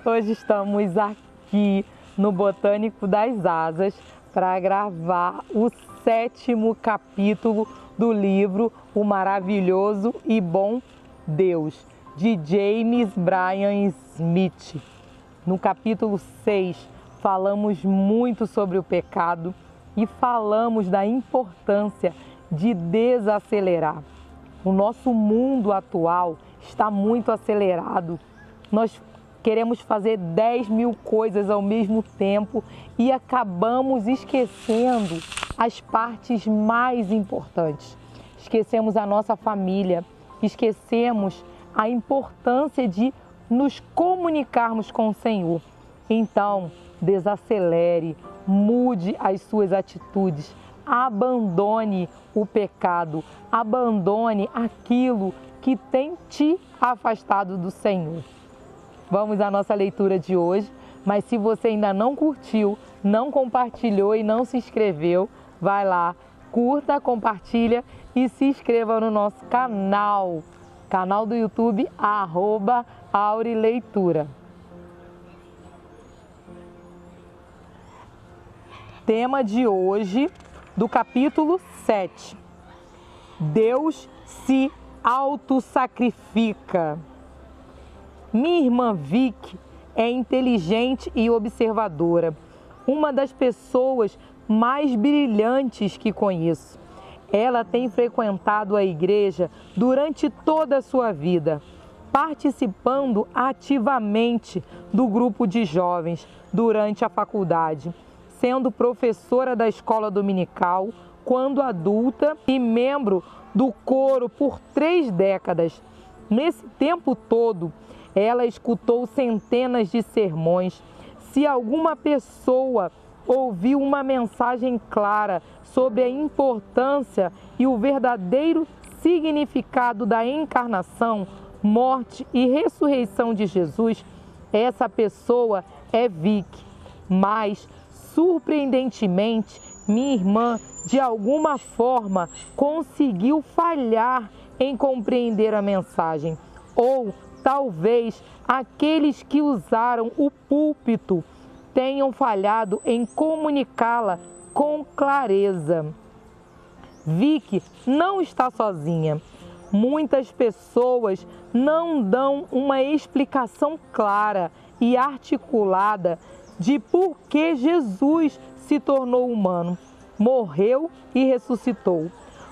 Hoje estamos aqui no Botânico das Asas para gravar o 7º capítulo do livro O Maravilhoso e Bom Deus, de James Bryan Smith. No capítulo 6, falamos muito sobre o pecado e falamos da importância de desacelerar. O nosso mundo atual está muito acelerado. Nós queremos fazer 10.000 coisas ao mesmo tempo e acabamos esquecendo as partes mais importantes. Esquecemos a nossa família, esquecemos a importância de nos comunicarmos com o Senhor. Então, desacelere, mude as suas atitudes, abandone o pecado, abandone aquilo que tem te afastado do Senhor. Vamos à nossa leitura de hoje, mas se você ainda não curtiu, não compartilhou e não se inscreveu, vai lá, curta, compartilha e se inscreva no nosso canal do YouTube, @aurileitura. Tema de hoje, do capítulo 7. Deus se autossacrifica. Minha irmã Vicky é inteligente e observadora, uma das pessoas mais brilhantes que conheço. Ela tem frequentado a igreja durante toda a sua vida, participando ativamente do grupo de jovens durante a faculdade, sendo professora da escola dominical quando adulta e membro do coro por 3 décadas. Nesse tempo todo, ela escutou centenas de sermões. Se alguma pessoa ouviu uma mensagem clara sobre a importância e o verdadeiro significado da encarnação, morte e ressurreição de Jesus, essa pessoa é Vicky. Mas, surpreendentemente, minha irmã, de alguma forma, conseguiu falhar em compreender a mensagem. Ou, talvez, aqueles que usaram o púlpito tenham falhado em comunicá-la com clareza. Vicky não está sozinha. Muitas pessoas não dão uma explicação clara e articulada de por que Jesus se tornou humano, morreu e ressuscitou.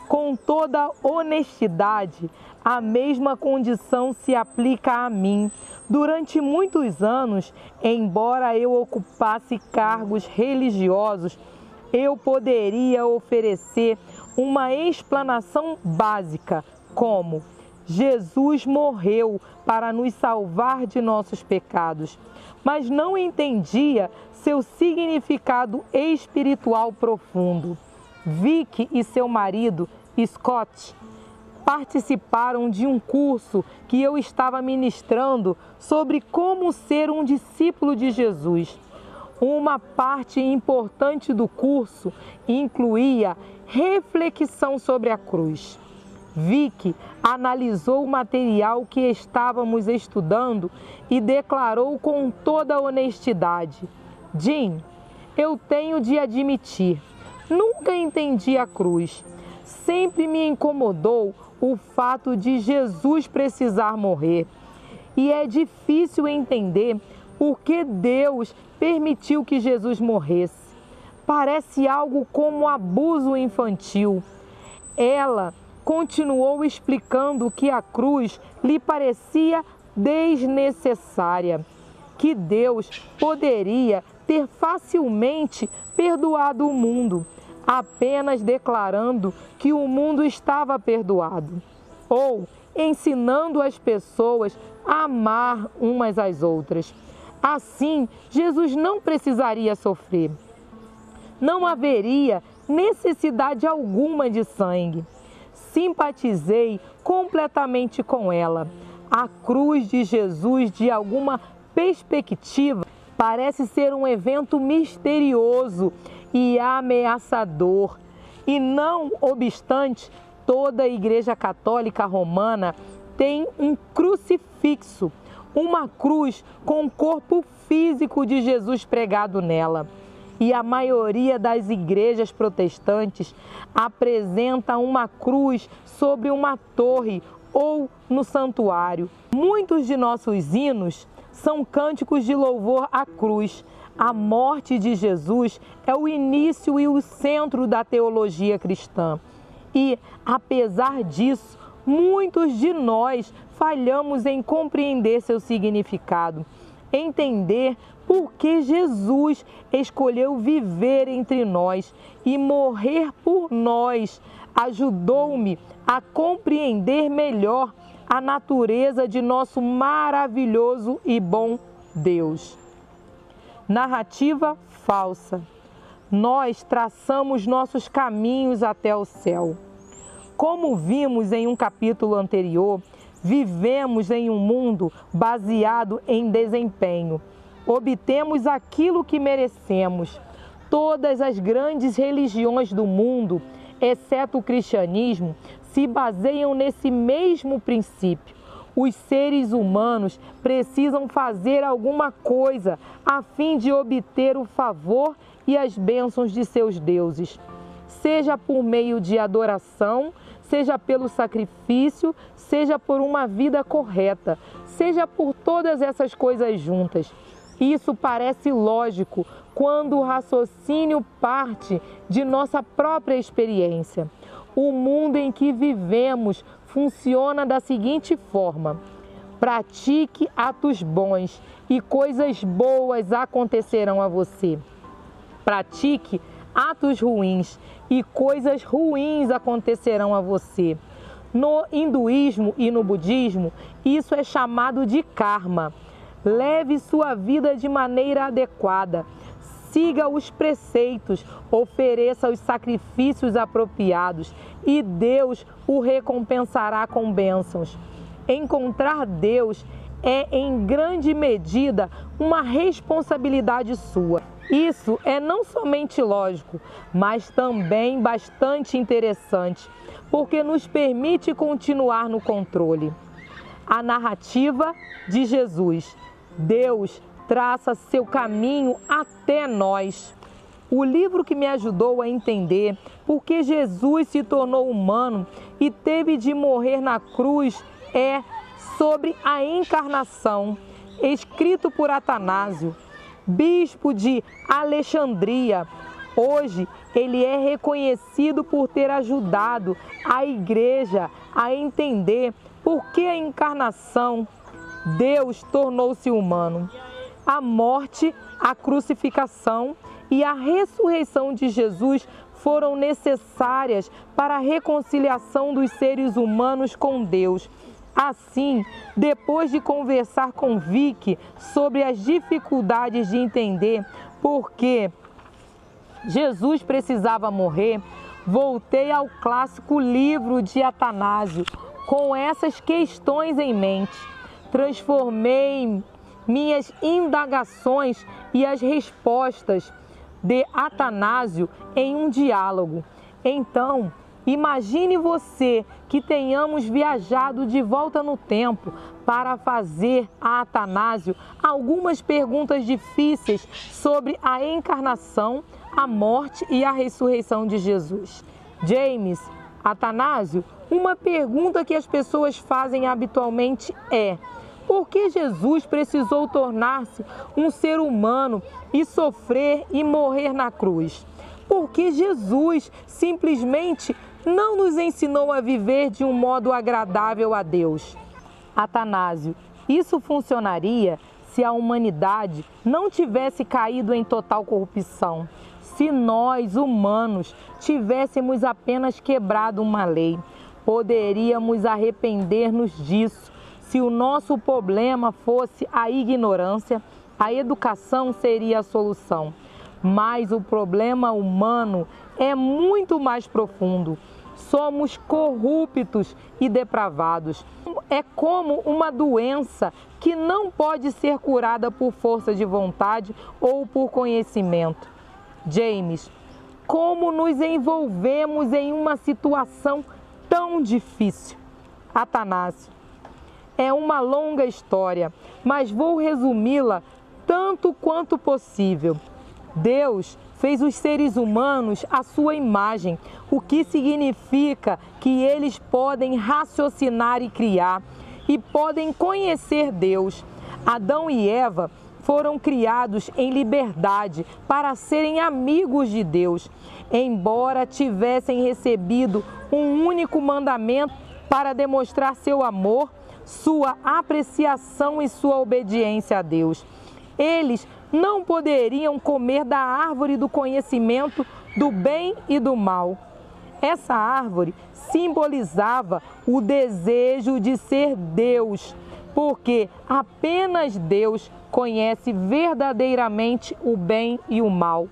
Com toda honestidade, a mesma condição se aplica a mim. Durante muitos anos, embora eu ocupasse cargos religiosos, eu poderia oferecer uma explanação básica, como: Jesus morreu para nos salvar de nossos pecados, mas não entendia seu significado espiritual profundo. Vicky e seu marido, Scott, participaram de um curso que eu estava ministrando sobre como ser um discípulo de Jesus. Uma parte importante do curso incluía reflexão sobre a cruz. Vicky analisou o material que estávamos estudando e declarou com toda honestidade: Jim, eu tenho de admitir, nunca entendi a cruz. Sempre me incomodou o fato de Jesus precisar morrer. E é difícil entender por que Deus permitiu que Jesus morresse. Parece algo como um abuso infantil. Ela continuou explicando que a cruz lhe parecia desnecessária, que Deus poderia ter facilmente perdoado o mundo, apenas declarando que o mundo estava perdoado, ou ensinando as pessoas a amar umas às outras. Assim, Jesus não precisaria sofrer. Não haveria necessidade alguma de sangue. Simpatizei completamente com ela. A cruz de Jesus, de alguma perspectiva, parece ser um evento misterioso e ameaçador. E não obstante, toda a Igreja Católica Romana tem um crucifixo, uma cruz com o corpo físico de Jesus pregado nela. E a maioria das igrejas protestantes apresenta uma cruz sobre uma torre ou no santuário. Muitos de nossos hinos são cânticos de louvor à cruz. A morte de Jesus é o início e o centro da teologia cristã. E, apesar disso, muitos de nós falhamos em compreender seu significado, entender por que Jesus escolheu viver entre nós e morrer por nós. Ajudou-me a compreender melhor a natureza de nosso maravilhoso e bom Deus. Narrativa falsa. Nós traçamos nossos caminhos até o céu. Como vimos em um capítulo anterior, vivemos em um mundo baseado em desempenho. Obtemos aquilo que merecemos. Todas as grandes religiões do mundo, exceto o cristianismo, se baseiam nesse mesmo princípio. Os seres humanos precisam fazer alguma coisa a fim de obter o favor e as bênçãos de seus deuses. Seja por meio de adoração, seja pelo sacrifício, seja por uma vida correta, seja por todas essas coisas juntas. Isso parece lógico quando o raciocínio parte de nossa própria experiência. O mundo em que vivemos funciona da seguinte forma: pratique atos bons e coisas boas acontecerão a você. Pratique atos ruins e coisas ruins acontecerão a você. No hinduísmo e no budismo, isso é chamado de karma. Leve sua vida de maneira adequada. Siga os preceitos, ofereça os sacrifícios apropriados e Deus o recompensará com bênçãos. Encontrar Deus é, em grande medida, uma responsabilidade sua. Isso é não somente lógico, mas também bastante interessante, porque nos permite continuar no controle. A narrativa de Jesus. Deus traça seu caminho até nós. O livro que me ajudou a entender por que Jesus se tornou humano e teve de morrer na cruz é Sobre a Encarnação, escrito por Atanásio, bispo de Alexandria. Hoje, ele é reconhecido por ter ajudado a igreja a entender por que a encarnação, Deus tornou-se humano. A morte, a crucificação e a ressurreição de Jesus foram necessárias para a reconciliação dos seres humanos com Deus. Assim, depois de conversar com Vicky sobre as dificuldades de entender por que Jesus precisava morrer, voltei ao clássico livro de Atanásio com essas questões em mente. Transformei minhas indagações e as respostas de Atanásio em um diálogo. Então, imagine você que tenhamos viajado de volta no tempo para fazer a Atanásio algumas perguntas difíceis sobre a encarnação, a morte e a ressurreição de Jesus. James, Atanásio, uma pergunta que as pessoas fazem habitualmente é: por que Jesus precisou tornar-se um ser humano e sofrer e morrer na cruz? Por que Jesus simplesmente não nos ensinou a viver de um modo agradável a Deus? Atanásio, isso funcionaria se a humanidade não tivesse caído em total corrupção, se nós, humanos, tivéssemos apenas quebrado uma lei. Poderíamos arrepender-nos disso. Se o nosso problema fosse a ignorância, a educação seria a solução. Mas o problema humano é muito mais profundo. Somos corruptos e depravados. É como uma doença que não pode ser curada por força de vontade ou por conhecimento. James, como nos envolvemos em uma situação tão difícil? Atanásio, é uma longa história, mas vou resumi-la tanto quanto possível. Deus fez os seres humanos à sua imagem, o que significa que eles podem raciocinar e criar, e podem conhecer Deus. Adão e Eva foram criados em liberdade para serem amigos de Deus, embora tivessem recebido um único mandamento para demonstrar seu amor, sua apreciação e sua obediência a Deus. Eles não poderiam comer da árvore do conhecimento do bem e do mal. Essa árvore simbolizava o desejo de ser Deus, porque apenas Deus conhece verdadeiramente o bem e o mal.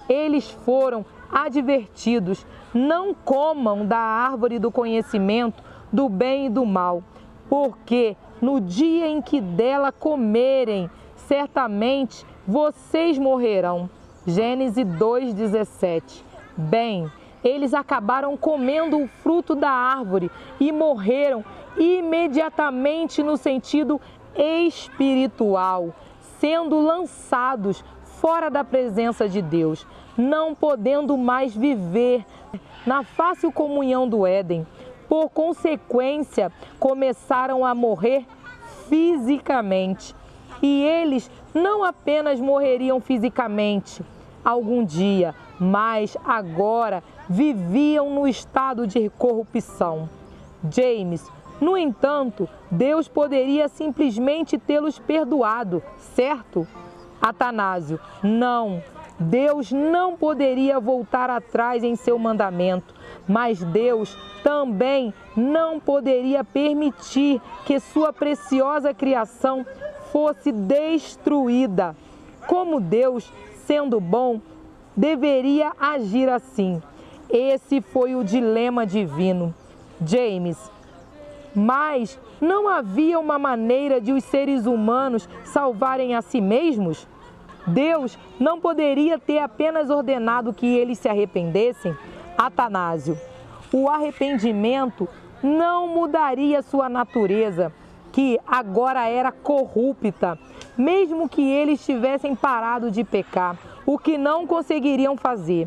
Eles foram advertidos: não comam da árvore do conhecimento do bem e do mal, porque no dia em que dela comerem, certamente vocês morrerão. Gênesis 2:17. Bem, eles acabaram comendo o fruto da árvore e morreram imediatamente no sentido espiritual, sendo lançados fora da presença de Deus, não podendo mais viver na fácil comunhão do Éden. Por consequência, começaram a morrer fisicamente. E eles não apenas morreriam fisicamente algum dia, mas agora viviam no estado de corrupção. James, no entanto, Deus poderia simplesmente tê-los perdoado, certo? Atanásio, não. Deus não poderia voltar atrás em seu mandamento, mas Deus também não poderia permitir que sua preciosa criação fosse destruída. Como Deus, sendo bom, deveria agir assim. Esse foi o dilema divino. James, mas não havia uma maneira de os seres humanos salvarem a si mesmos? Deus não poderia ter apenas ordenado que eles se arrependessem? Atanásio, o arrependimento não mudaria sua natureza, que agora era corrupta, mesmo que eles tivessem parado de pecar, o que não conseguiriam fazer.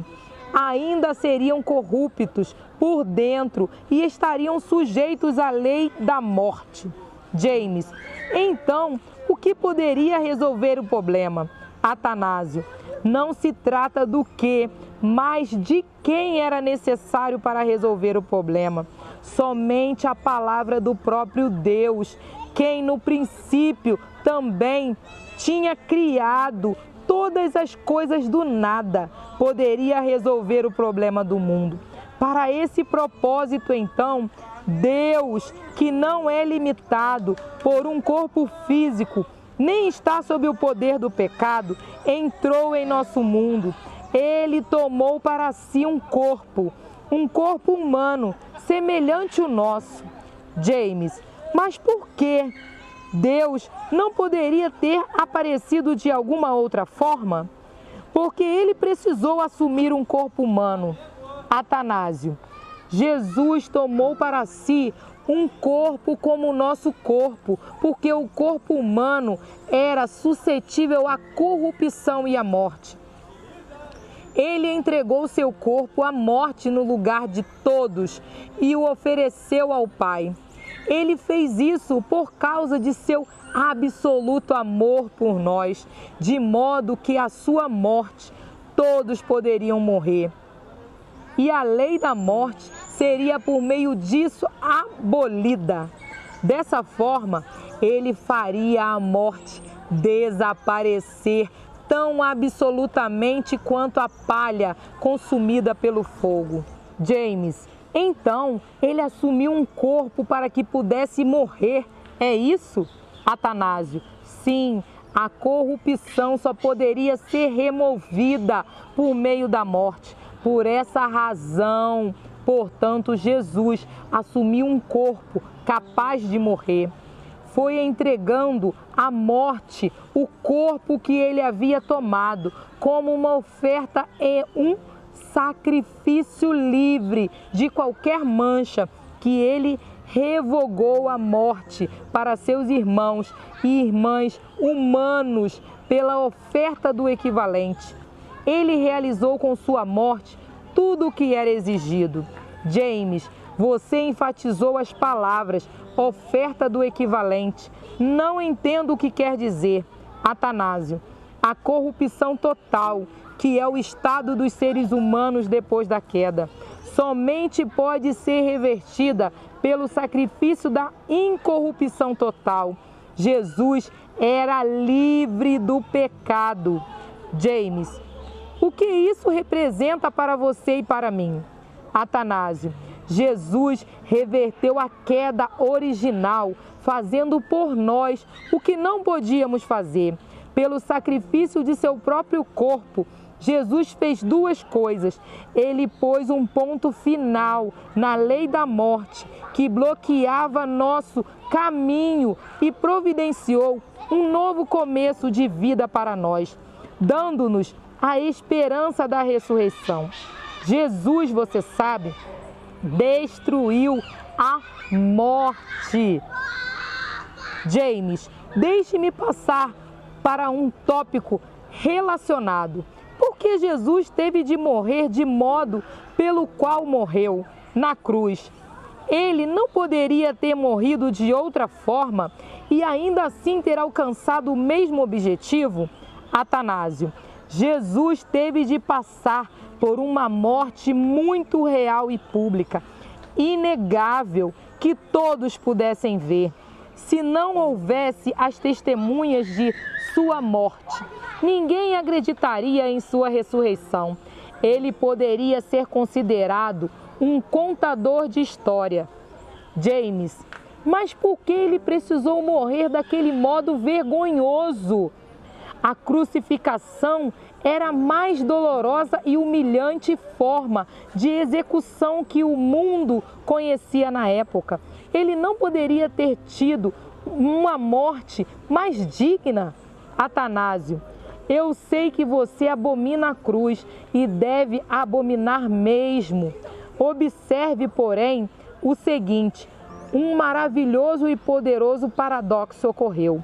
Ainda seriam corruptos por dentro e estariam sujeitos à lei da morte. James, então, o que poderia resolver o problema? Atanásio, não se trata do que, mas de quem era necessário para resolver o problema. Somente a palavra do próprio Deus, quem no princípio também tinha criado todas as coisas do nada, poderia resolver o problema do mundo. Para esse propósito, então, Deus, que não é limitado por um corpo físico, nem está sob o poder do pecado, entrou em nosso mundo. Ele tomou para si um corpo humano, semelhante ao nosso. James, mas por que Deus não poderia ter aparecido de alguma outra forma? Porque ele precisou assumir um corpo humano. Atanásio, Jesus tomou para si um corpo como o nosso corpo, porque o corpo humano era suscetível à corrupção e à morte. Ele entregou seu corpo à morte no lugar de todos e o ofereceu ao Pai. Ele fez isso por causa de seu absoluto amor por nós, de modo que à sua morte todos poderiam morrer. E a lei da morte seria por meio disso abolida. Dessa forma, ele faria a morte desaparecer tão absolutamente quanto a palha consumida pelo fogo. James, então ele assumiu um corpo para que pudesse morrer, é isso? Atanásio, sim, a corrupção só poderia ser removida por meio da morte. Por essa razão, portanto, Jesus assumiu um corpo capaz de morrer. Foi entregando à morte o corpo que ele havia tomado como uma oferta e um sacrifício livre de qualquer mancha que ele revogou a morte para seus irmãos e irmãs humanos pela oferta do equivalente. Ele realizou com sua morte tudo o que era exigido. James, você enfatizou as palavras oferta do equivalente. Não entendo o que quer dizer. Atanásio, a corrupção total, que é o estado dos seres humanos depois da queda, somente pode ser revertida pelo sacrifício da incorrupção total. Jesus era livre do pecado. James, o que isso representa para você e para mim? Atanásio, Jesus reverteu a queda original, fazendo por nós o que não podíamos fazer. Pelo sacrifício de seu próprio corpo, Jesus fez duas coisas. Ele pôs um ponto final na lei da morte, que bloqueava nosso caminho, e providenciou um novo começo de vida para nós, dando-nos a esperança da ressurreição. Jesus, você sabe, destruiu a morte. James, deixe-me passar para um tópico relacionado. Por que Jesus teve de morrer de modo pelo qual morreu, na cruz? Ele não poderia ter morrido de outra forma e ainda assim ter alcançado o mesmo objetivo? Atanásio, Jesus teve de passar por uma morte muito real e pública, inegável, que todos pudessem ver. Se não houvesse as testemunhas de sua morte, ninguém acreditaria em sua ressurreição. Ele poderia ser considerado um contador de história. James, mas por que ele precisou morrer daquele modo vergonhoso? A crucificação era a mais dolorosa e humilhante forma de execução que o mundo conhecia na época. Ele não poderia ter tido uma morte mais digna. Atanásio, eu sei que você abomina a cruz e deve abominar mesmo. Observe, porém, o seguinte: um maravilhoso e poderoso paradoxo ocorreu.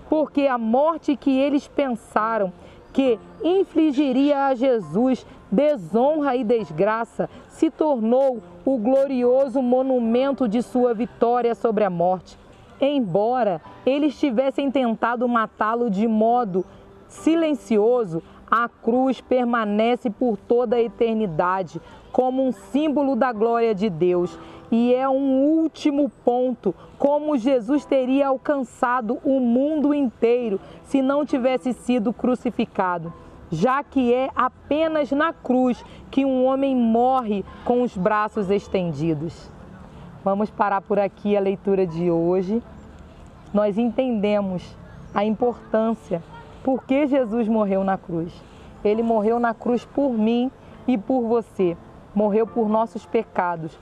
Porque a morte que eles pensaram que infligiria a Jesus desonra e desgraça se tornou o glorioso monumento de sua vitória sobre a morte. Embora eles tivessem tentado matá-lo de modo silencioso, a cruz permanece por toda a eternidade como um símbolo da glória de Deus. E é um último ponto, como Jesus teria alcançado o mundo inteiro se não tivesse sido crucificado, já que é apenas na cruz que um homem morre com os braços estendidos. Vamos parar por aqui a leitura de hoje. Nós entendemos a importância, por que Jesus morreu na cruz. Ele morreu na cruz por mim e por você. Morreu por nossos pecados,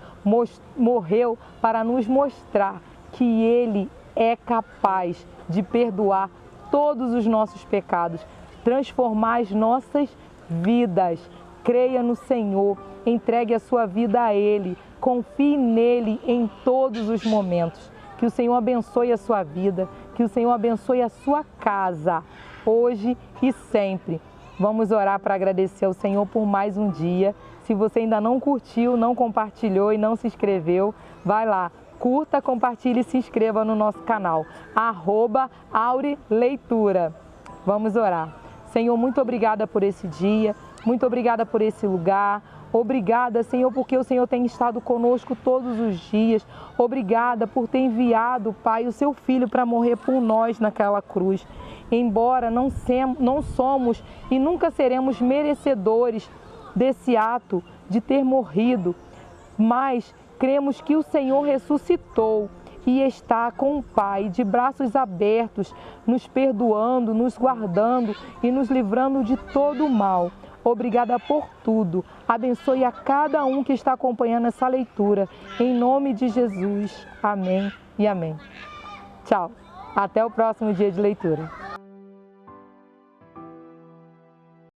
morreu para nos mostrar que Ele é capaz de perdoar todos os nossos pecados, transformar as nossas vidas. Creia no Senhor, entregue a sua vida a Ele, confie nele em todos os momentos. Que o Senhor abençoe a sua vida, que o Senhor abençoe a sua casa, hoje e sempre. Vamos orar para agradecer ao Senhor por mais um dia. Se você ainda não curtiu, não compartilhou e não se inscreveu, vai lá, curta, compartilhe e se inscreva no nosso canal, @AuriLeitura. Vamos orar. Senhor, muito obrigada por esse dia, muito obrigada por esse lugar. Obrigada, Senhor, porque o Senhor tem estado conosco todos os dias. Obrigada por ter enviado, Pai, o seu Filho para morrer por nós naquela cruz. Embora não somos e nunca seremos merecedores desse ato de ter morrido, mas cremos que o Senhor ressuscitou e está com o Pai, de braços abertos, nos perdoando, nos guardando e nos livrando de todo o mal. Obrigada por tudo. Abençoe a cada um que está acompanhando essa leitura. Em nome de Jesus. Amém e amém. Tchau. Até o próximo dia de leitura.